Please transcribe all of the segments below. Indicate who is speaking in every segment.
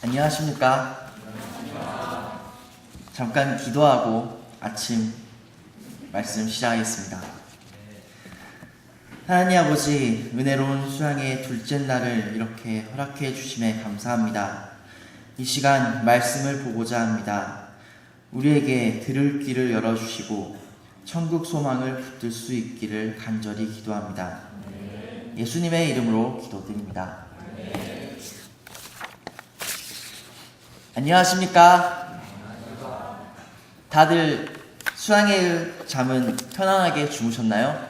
Speaker 1: 안녕하십니까? 잠깐 기도하고 아침 말씀 시작하겠습니다. 하나님 아버지, 은혜로운 수양의 둘째 날을 이렇게 허락해 주심에 감사합니다. 이 시간 말씀을 보고자 합니다. 우리에게 들을 귀를 열어주시고 천국 소망을 붙들 수 있기를 간절히 기도합니다. 예수님의 이름으로 기도드립니다. 안녕하십니까? 다들 수양의 잠은 편안하게 주무셨나요?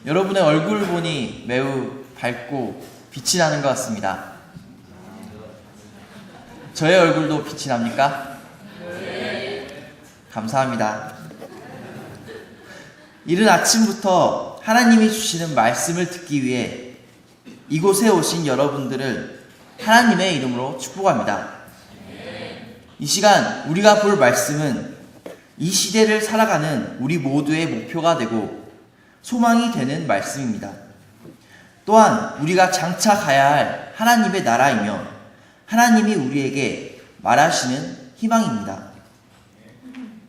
Speaker 1: 여러분의 얼굴을 보니 매우 밝고 빛이 나는 것 같습니다. 저의 얼굴도 빛이 납니까? 감사합니다. 이른 아침부터 하나님이 주시는 말씀을 듣기 위해 이곳에 오신 여러분들을 하나님의 이름으로 축복합니다. 이 시간 우리가 볼 말씀은 이 시대를 살아가는 우리 모두의 목표가 되고 소망이 되는 말씀입니다. 또한 우리가 장차 가야 할 하나님의 나라이며 하나님이 우리에게 말하시는 희망입니다.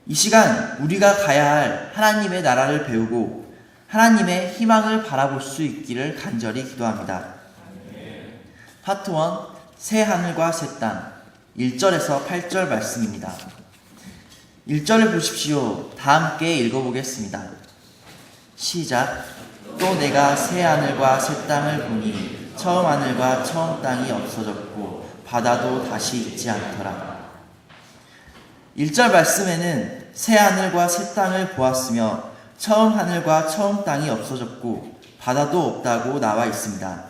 Speaker 1: 이 시간 우리가 가야 할 하나님의 나라를 배우고 하나님의 희망을 바라볼 수 있기를 간절히 기도합니다. 파트 1, 새 하늘과 새 땅, 1절에서 8절 말씀입니다. 1절을 보십시오. 다 함께 읽어보겠습니다. 시작. 또 내가 새 하늘과 새 땅을 보니 처음 하늘과 처음 땅이 없어졌고 바다도 다시 있지 않더라. 1절 말씀에는 새 하늘과 새 땅을 보았으며 처음 하늘과 처음 땅이 없어졌고 바다도 없다고 나와 있습니다.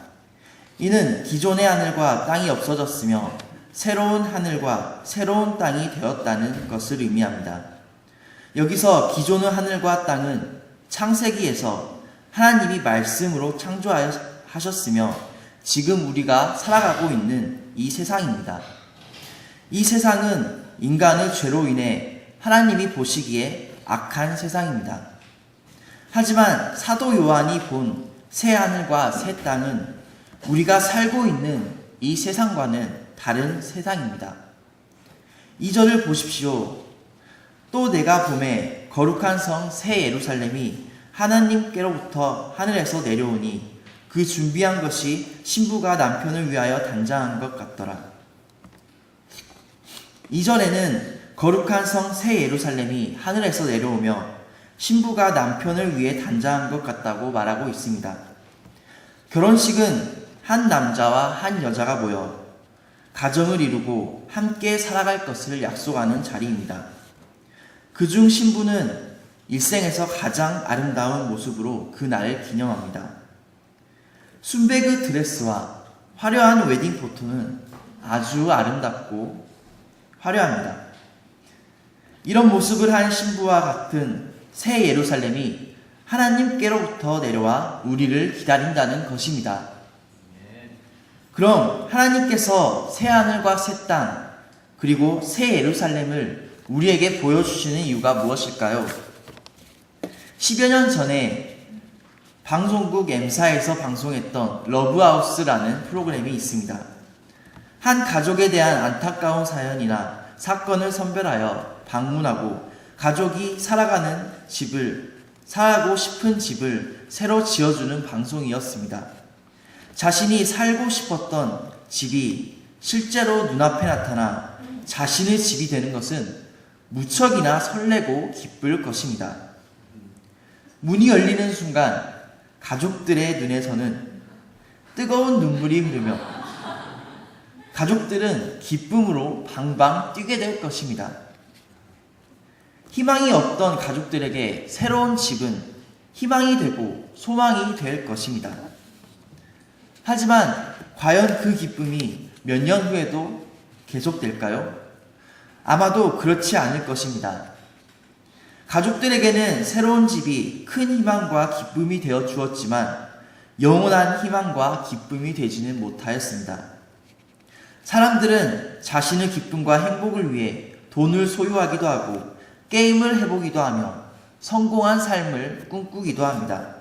Speaker 1: 이는 기존의 하늘과 땅이 없어졌으며 새로운 하늘과 새로운 땅이 되었다는 것을 의미합니다. 여기서 기존의 하늘과 땅은 창세기에서 하나님이 말씀으로 창조하셨으며 지금 우리가 살아가고 있는 이 세상입니다. 이 세상은 인간의 죄로 인해 하나님이 보시기에 악한 세상입니다. 하지만 사도 요한이 본 새 하늘과 새 땅은 우리가 살고 있는 이 세상과는 다른 세상입니다. 2절을 보십시오. 또 내가 봄에 거룩한 성 새 예루살렘이 하나님께로부터 하늘에서 내려오니 그 준비한 것이 신부가 남편을 위하여 단장한 것 같더라. 2절에는 거룩한 성 새 예루살렘이 하늘에서 내려오며 신부가 남편을 위해 단장한 것 같다고 말하고 있습니다. 결혼식은 한 남자와 한 여자가 모여 가정을 이루고 함께 살아갈 것을 약속하는 자리입니다. 그중 신부는 일생에서 가장 아름다운 모습으로 그 날을 기념합니다. 순백의 드레스와 화려한 웨딩 포토는 아주 아름답고 화려합니다. 이런 모습을 한 신부와 같은 새 예루살렘이 하나님께로부터 내려와 우리를 기다린다는 것입니다. 그럼 하나님께서 새 하늘과 새 땅 그리고 새 예루살렘을 우리에게 보여주시는 이유가 무엇일까요? 10여 년 전에 방송국 M사에서 방송했던 러브하우스라는 프로그램이 있습니다. 한 가족에 대한 안타까운 사연이나 사건을 선별하여 방문하고 가족이 살아가고 싶은 집을 새로 지어주는 방송이었습니다. 자신이 살고 싶었던 집이 실제로 눈앞에 나타나 자신의 집이 되는 것은 무척이나 설레고 기쁠 것입니다. 문이 열리는 순간 가족들의 눈에서는 뜨거운 눈물이 흐르며 가족들은 기쁨으로 방방 뛰게 될 것입니다. 희망이 없던 가족들에게 새로운 집은 희망이 되고 소망이 될 것입니다. 하지만 과연 그 기쁨이 몇 년 후에도 계속될까요? 아마도 그렇지 않을 것입니다. 가족들에게는 새로운 집이 큰 희망과 기쁨이 되어 주었지만 영원한 희망과 기쁨이 되지는 못하였습니다. 사람들은 자신의 기쁨과 행복을 위해 돈을 소유하기도 하고 게임을 해보기도 하며 성공한 삶을 꿈꾸기도 합니다.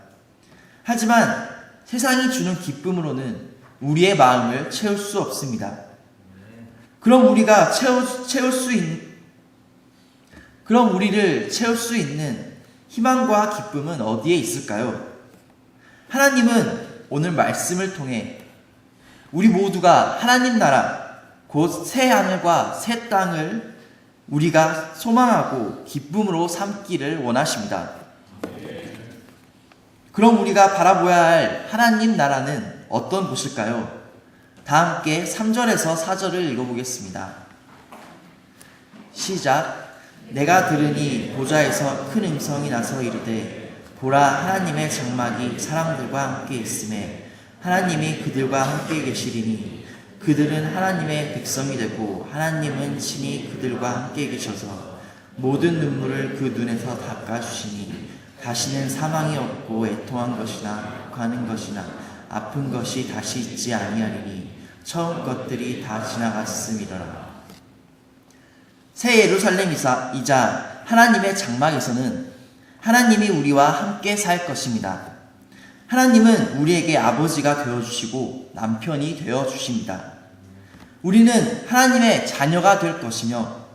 Speaker 1: 하지만 세상이 주는 기쁨으로는 우리의 마음을 채울 수 없습니다. 그럼 우리를 채울 수 있는 희망과 기쁨은 어디에 있을까요? 하나님은 오늘 말씀을 통해 우리 모두가 하나님 나라, 곧 새 하늘과 새 땅을 우리가 소망하고 기쁨으로 삼기를 원하십니다. 그럼 우리가 바라보아야 할 하나님 나라는 어떤 곳일까요? 다 함께 3절에서 4절을 읽어보겠습니다. 시작. 내가 들으니 보좌에서 큰 음성이 나서 이르되 보라, 하나님의 장막이 사람들과 함께 있음에 하나님이 그들과 함께 계시리니 그들은 하나님의 백성이 되고 하나님은 친히 그들과 함께 계셔서 모든 눈물을 그 눈에서 닦아주시니 다시는 사망이 없고 애통한 것이나 가는 것이나 아픈 것이 다시 있지 아니하리니 처음 것들이 다 지나갔음이더라. 새 예루살렘이자 하나님의 장막에서는 하나님이 우리와 함께 살 것입니다. 하나님은 우리에게 아버지가 되어주시고 남편이 되어주십니다. 우리는 하나님의 자녀가 될 것이며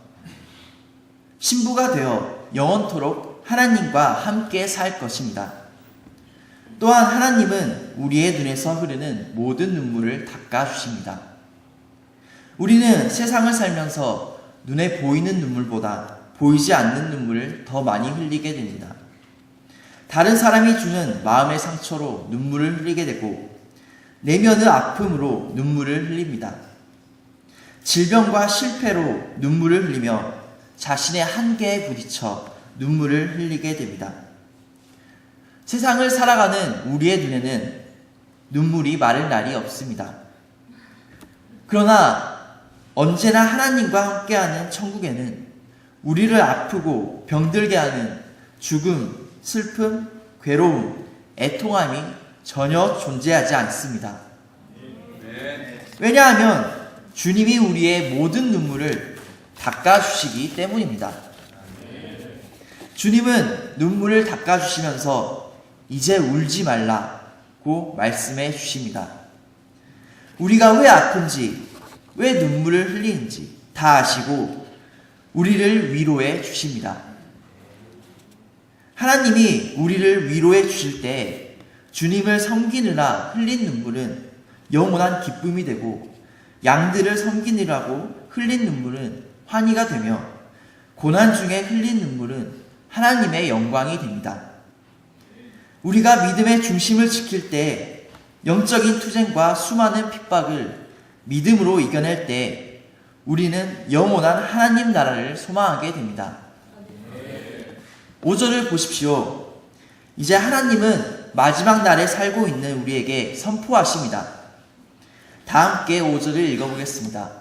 Speaker 1: 신부가 되어 영원토록 하나님과 함께 살 것입니다. 또한 하나님은 우리의 눈에서 흐르는 모든 눈물을 닦아주십니다. 우리는 세상을 살면서 눈에 보이는 눈물보다 보이지 않는 눈물을 더 많이 흘리게 됩니다. 다른 사람이 주는 마음의 상처로 눈물을 흘리게 되고 내면의 아픔으로 눈물을 흘립니다. 질병과 실패로 눈물을 흘리며 자신의 한계에 부딪혀 눈물을 흘리게 됩니다. 세상을 살아가는 우리의 눈에는 눈물이 마를 날이 없습니다. 그러나 언제나 하나님과 함께하는 천국에는 우리를 아프고 병들게 하는 죽음, 슬픔, 괴로움, 애통함이 전혀 존재하지 않습니다. 왜냐하면 주님이 우리의 모든 눈물을 닦아주시기 때문입니다. 주님은 눈물을 닦아주시면서 이제 울지 말라고 말씀해 주십니다. 우리가 왜 아픈지, 왜 눈물을 흘리는지 다 아시고 우리를 위로해 주십니다. 하나님이 우리를 위로해 주실 때 주님을 섬기느라 흘린 눈물은 영원한 기쁨이 되고 양들을 섬기느라고 흘린 눈물은 환희가 되며 고난 중에 흘린 눈물은 하나님의 영광이 됩니다. 우리가 믿음의 중심을 지킬 때 영적인 투쟁과 수많은 핍박을 믿음으로 이겨낼 때 우리는 영원한 하나님 나라를 소망하게 됩니다. 5절을 보십시오. 이제 하나님은 마지막 날에 살고 있는 우리에게 선포하십니다. 다 함께 5절을 읽어보겠습니다.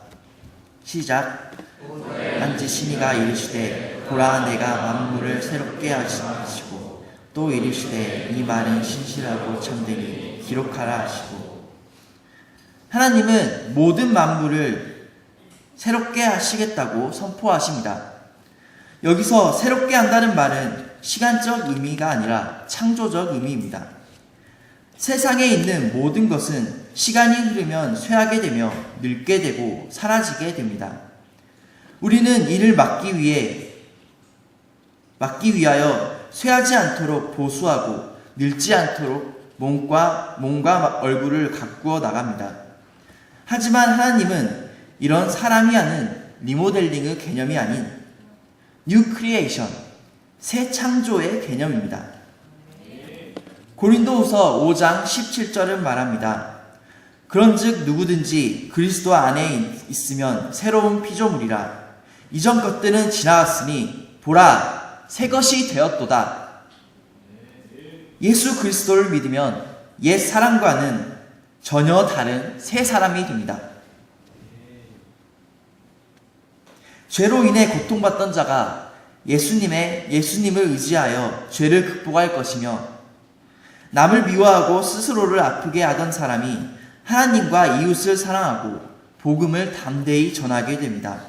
Speaker 1: 시작. 만지 신이가 이르시되 보라, 내가 만물을 새롭게 하시고 또 이르시되 이 말은 신실하고 참되니 기록하라 하시고. 하나님은 모든 만물을 새롭게 하시겠다고 선포하십니다. 여기서 새롭게 한다는 말은 시간적 의미가 아니라 창조적 의미입니다. 세상에 있는 모든 것은 시간이 흐르면 쇠하게 되며 늙게 되고 사라지게 됩니다. 우리는 이를 막기 위하여 쇠하지 않도록 보수하고 늙지 않도록 몸과 얼굴을 가꾸어 나갑니다. 하지만 하나님은 이런 사람이 하는 리모델링의 개념이 아닌 뉴 크리에이션, 새 창조의 개념입니다. 고린도후서 5장 17절은 말합니다. 그런즉 누구든지 그리스도 안에 있으면 새로운 피조물이라. 이전 것들은 지나갔으니 보라, 새 것이 되었도다. 예수 그리스도를 믿으면 옛 사람과는 전혀 다른 새 사람이 됩니다. 죄로 인해 고통받던 자가 예수님을 의지하여 죄를 극복할 것이며 남을 미워하고 스스로를 아프게 하던 사람이 하나님과 이웃을 사랑하고 복음을 담대히 전하게 됩니다.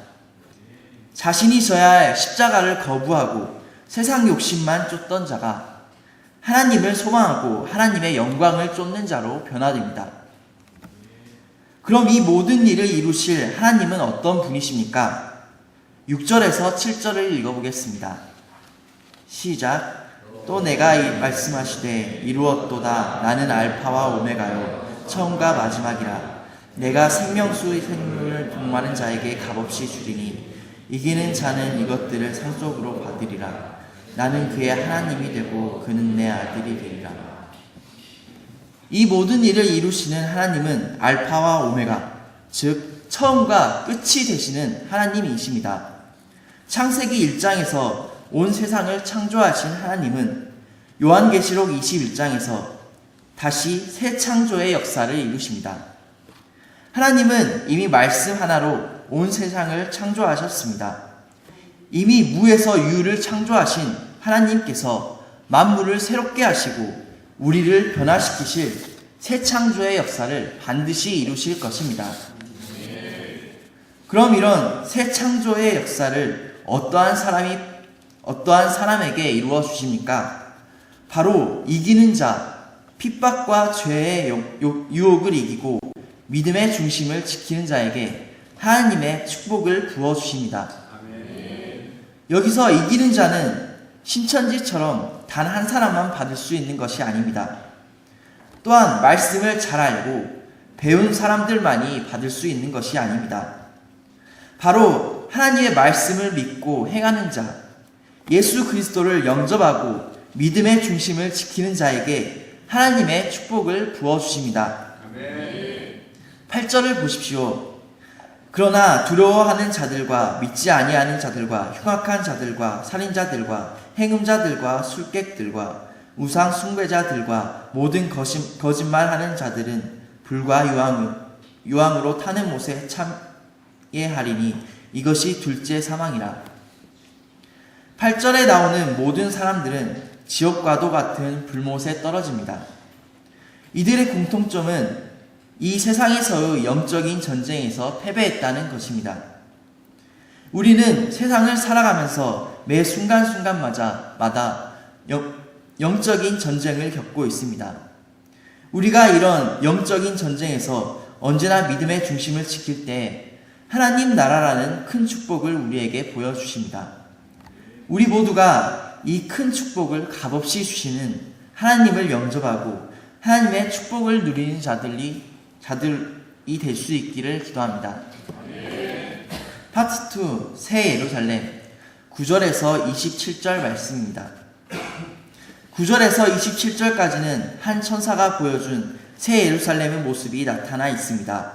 Speaker 1: 자신이 져야 할 십자가를 거부하고 세상 욕심만 쫓던 자가 하나님을 소망하고 하나님의 영광을 쫓는 자로 변화됩니다. 그럼 이 모든 일을 이루실 하나님은 어떤 분이십니까? 6절에서 7절을 읽어보겠습니다. 시작. 또 내가 말씀하시되 이루었도다. 나는 알파와 오메가요 처음과 마지막이라. 내가 생명수 생명을 복마는 자에게 값없이 주리니 이기는 자는 이것들을 상속으로 받으리라. 나는 그의 하나님이 되고 그는 내 아들이 되리라. 이 모든 일을 이루시는 하나님은 알파와 오메가, 즉 처음과 끝이 되시는 하나님이십니다. 창세기 1장에서 온 세상을 창조하신 하나님은 요한계시록 21장에서 다시 새 창조의 역사를 이루십니다. 하나님은 이미 말씀 하나로 온 세상을 창조하셨습니다. 이미 무에서 유를 창조하신 하나님께서 만물을 새롭게 하시고 우리를 변화시키실 새 창조의 역사를 반드시 이루실 것입니다. 그럼 이런 새 창조의 역사를 어떠한 사람에게 이루어 주십니까? 바로 이기는 자, 핍박과 죄의 유혹을 이기고 믿음의 중심을 지키는 자에게 하나님의 축복을 부어 주십니다. 여기서 이기는 자는 신천지처럼 단 한 사람만 받을 수 있는 것이 아닙니다. 또한 말씀을 잘 알고 배운 사람들만이 받을 수 있는 것이 아닙니다. 바로 하나님의 말씀을 믿고 행하는 자, 예수 그리스도를 영접하고 믿음의 중심을 지키는 자에게 하나님의 축복을 부어주십니다. 8절을 보십시오. 그러나 두려워하는 자들과 믿지 아니하는 자들과 흉악한 자들과 살인자들과 행음자들과 술객들과 우상 숭배자들과 모든 거짓말하는 자들은 불과 유황으로 타는 못에 참예하리니 이것이 둘째 사망이라. 8절에 나오는 모든 사람들은 지옥과도 같은 불못에 떨어집니다. 이들의 공통점은 이 세상에서의 영적인 전쟁에서 패배했다는 것입니다. 우리는 세상을 살아가면서 매 순간순간마다 영적인 전쟁을 겪고 있습니다. 우리가 이런 영적인 전쟁에서 언제나 믿음의 중심을 지킬 때 하나님 나라라는 큰 축복을 우리에게 보여주십니다. 우리 모두가 이 큰 축복을 값없이 주시는 하나님을 영접하고 하나님의 축복을 누리는 자들이 될 수 있기를 기도합니다. 파트 2 새 예루살렘 9절에서 27절 말씀입니다. 9절에서 27절까지는 한 천사가 보여준 새 예루살렘의 모습이 나타나 있습니다.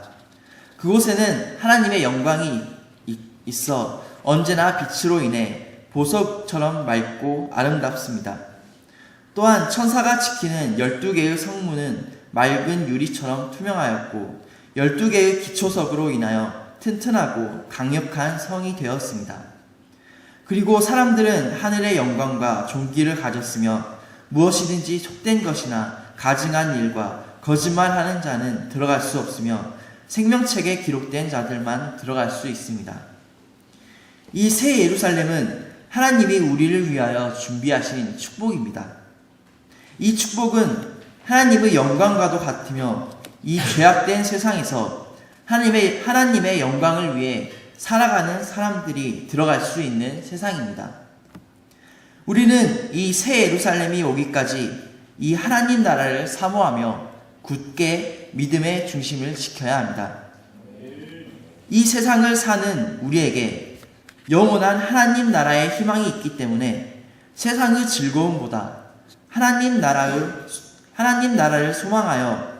Speaker 1: 그곳에는 하나님의 영광이 있어 언제나 빛으로 인해 보석처럼 맑고 아름답습니다. 또한 천사가 지키는 12개의 성문은 맑은 유리처럼 투명하였고 12개의 기초석으로 인하여 튼튼하고 강력한 성이 되었습니다. 그리고 사람들은 하늘의 영광과 존귀를 가졌으며 무엇이든지 속된 것이나 가증한 일과 거짓말하는 자는 들어갈 수 없으며 생명책에 기록된 자들만 들어갈 수 있습니다. 이 새 예루살렘은 하나님이 우리를 위하여 준비하신 축복입니다. 이 축복은 하나님의 영광과도 같으며 이 죄악된 세상에서 하나님의 영광을 위해 살아가는 사람들이 들어갈 수 있는 세상입니다. 우리는 이 새 예루살렘이 오기까지 이 하나님 나라를 사모하며 굳게 믿음의 중심을 지켜야 합니다. 이 세상을 사는 우리에게 영원한 하나님 나라의 희망이 있기 때문에 세상의 즐거움보다 하나님 나라를 소망하여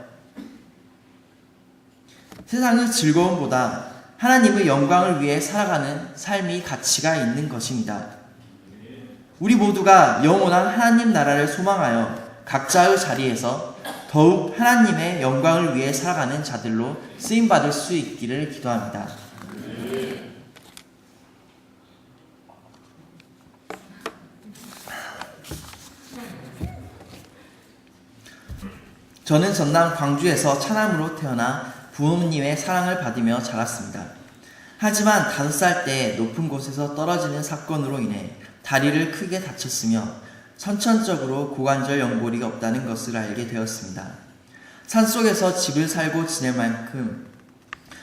Speaker 1: 세상의 즐거움보다 하나님의 영광을 위해 살아가는 삶이 가치가 있는 것입니다. 우리 모두가 영원한 하나님 나라를 소망하여 각자의 자리에서 더욱 하나님의 영광을 위해 살아가는 자들로 쓰임받을 수 있기를 기도합니다. 저는 전남 광주에서 차남으로 태어나 부모님의 사랑을 받으며 자랐습니다. 하지만 5살 때 높은 곳에서 떨어지는 사건으로 인해 다리를 크게 다쳤으며 선천적으로 고관절 연골이 없다는 것을 알게 되었습니다. 산속에서 집을 살고 지낼 만큼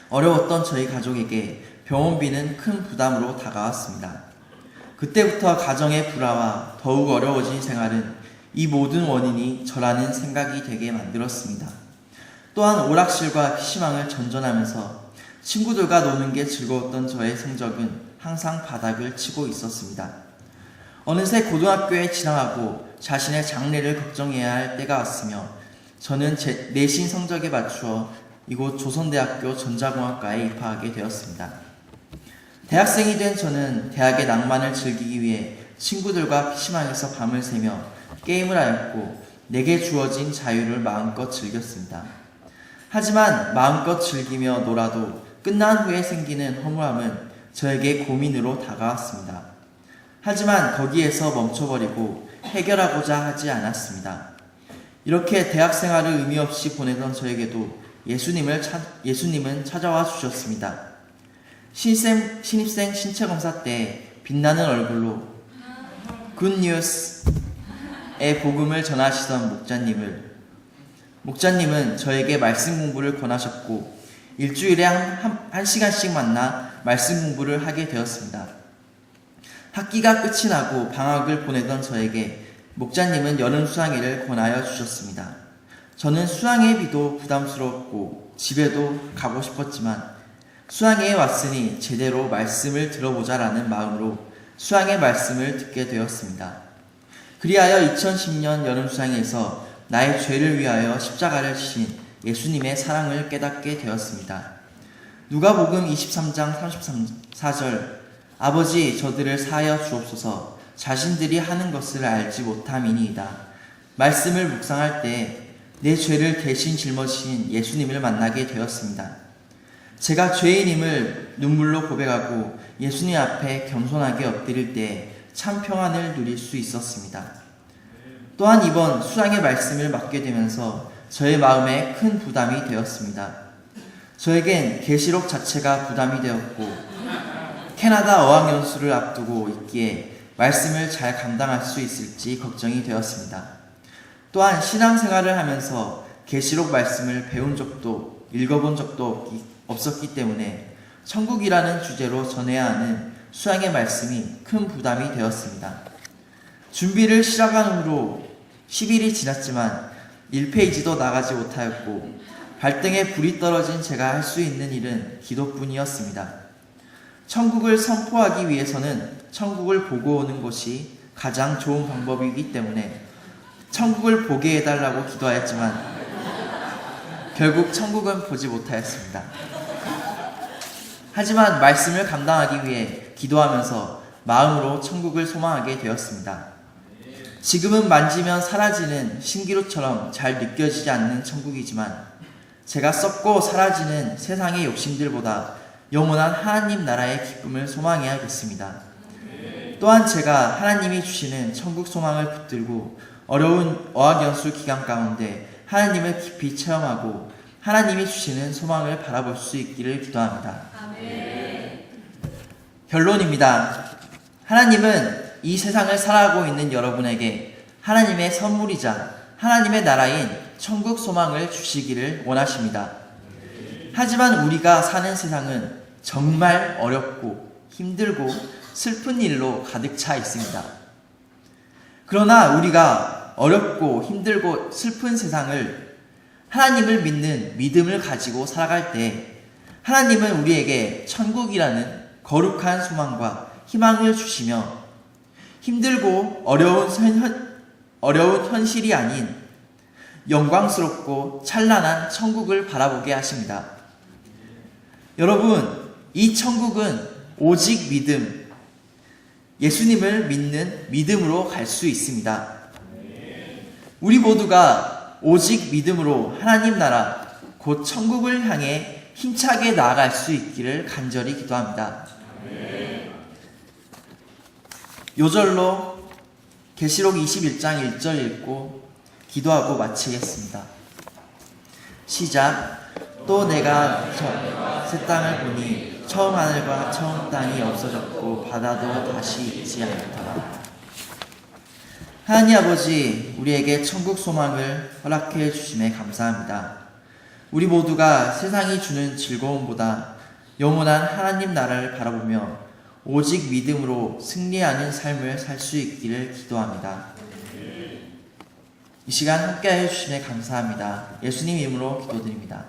Speaker 1: 어려웠던 저희 가족에게 병원비는 큰 부담으로 다가왔습니다. 그때부터 가정의 불화와 더욱 어려워진 생활은 이 모든 원인이 저라는 생각이 되게 만들었습니다. 또한 오락실과 PC방을 전전하면서 친구들과 노는 게 즐거웠던 저의 성적은 항상 바닥을 치고 있었습니다. 어느새 고등학교에 진학하고 자신의 장래를 걱정해야 할 때가 왔으며 저는 제 내신 성적에 맞추어 이곳 조선대학교 전자공학과에 입학하게 되었습니다. 대학생이 된 저는 대학의 낭만을 즐기기 위해 친구들과 PC방에서 밤을 새며 게임을 하였고 내게 주어진 자유를 마음껏 즐겼습니다. 하지만 마음껏 즐기며 놀아도 끝난 후에 생기는 허무함은 저에게 고민으로 다가왔습니다. 하지만 거기에서 멈춰버리고 해결하고자 하지 않았습니다. 이렇게 대학 생활을 의미 없이 보내던 저에게도 예수님은 찾아와 주셨습니다. 신입생 신체검사 때 빛나는 얼굴로 굿뉴스의 복음을 전하시던 목자님은 저에게 말씀 공부를 권하셨고 일주일에 한 시간씩 만나 말씀 공부를 하게 되었습니다. 학기가 끝이 나고 방학을 보내던 저에게 목자님은 여름 수학회를 권하여 주셨습니다. 저는 수학회비도 부담스럽고 집에도 가고 싶었지만 수학회에 왔으니 제대로 말씀을 들어보자라는 마음으로 수학회 말씀을 듣게 되었습니다. 그리하여 2010년 여름 수학회에서 나의 죄를 위하여 십자가를 지신 예수님의 사랑을 깨닫게 되었습니다. 누가복음 23장 34절 아버지 저들을 사하여 주옵소서 자신들이 하는 것을 알지 못함이니이다. 말씀을 묵상할 때 내 죄를 대신 짊어지신 예수님을 만나게 되었습니다. 제가 죄인임을 눈물로 고백하고 예수님 앞에 겸손하게 엎드릴 때 참 평안을 누릴 수 있었습니다. 또한 이번 수학의 말씀을 맡게 되면서 저의 마음에 큰 부담이 되었습니다. 저에겐 계시록 자체가 부담이 되었고 캐나다 어학연수를 앞두고 있기에 말씀을 잘 감당할 수 있을지 걱정이 되었습니다. 또한 신앙생활을 하면서 계시록 말씀을 배운 적도 읽어본 적도 없었기 때문에 천국이라는 주제로 전해야 하는 수학의 말씀이 큰 부담이 되었습니다. 준비를 시작한 후로 10일이 지났지만 1페이지도 나가지 못하였고 발등에 불이 떨어진 제가 할 수 있는 일은 기도뿐이었습니다. 천국을 선포하기 위해서는 천국을 보고 오는 것이 가장 좋은 방법이기 때문에 천국을 보게 해달라고 기도하였지만 결국 천국은 보지 못하였습니다. 하지만 말씀을 감당하기 위해 기도하면서 마음으로 천국을 소망하게 되었습니다. 지금은 만지면 사라지는 신기루처럼 잘 느껴지지 않는 천국이지만 제가 썩고 사라지는 세상의 욕심들보다 영원한 하나님 나라의 기쁨을 소망해야겠습니다. 또한 제가 하나님이 주시는 천국 소망을 붙들고 어려운 어학연수 기간 가운데 하나님을 깊이 체험하고 하나님이 주시는 소망을 바라볼 수 있기를 기도합니다. 아멘. 결론입니다. 하나님은 이 세상을 살아가고 있는 여러분에게 하나님의 선물이자 하나님의 나라인 천국 소망을 주시기를 원하십니다. 하지만 우리가 사는 세상은 정말 어렵고 힘들고 슬픈 일로 가득 차 있습니다. 그러나 우리가 어렵고 힘들고 슬픈 세상을 하나님을 믿는 믿음을 가지고 살아갈 때 하나님은 우리에게 천국이라는 거룩한 소망과 희망을 주시며 힘들고 어려운 현실이 아닌 영광스럽고 찬란한 천국을 바라보게 하십니다. 여러분, 이 천국은 오직 믿음, 예수님을 믿는 믿음으로 갈 수 있습니다. 우리 모두가 오직 믿음으로 하나님 나라, 곧 천국을 향해 힘차게 나아갈 수 있기를 간절히 기도합니다. 요절로 계시록 21장 1절 읽고 기도하고 마치겠습니다. 시작. 또 내가 새 땅을 보니 처음 하늘과 처음 땅이 없어졌고 바다도 다시 있지 않더라. 하나님 아버지, 우리에게 천국 소망을 허락해 주심에 감사합니다. 우리 모두가 세상이 주는 즐거움보다 영원한 하나님 나라를 바라보며 오직 믿음으로 승리하는 삶을 살 수 있기를 기도합니다. 이 시간 함께하여 주심에 감사합니다. 예수님 이름으로 기도드립니다.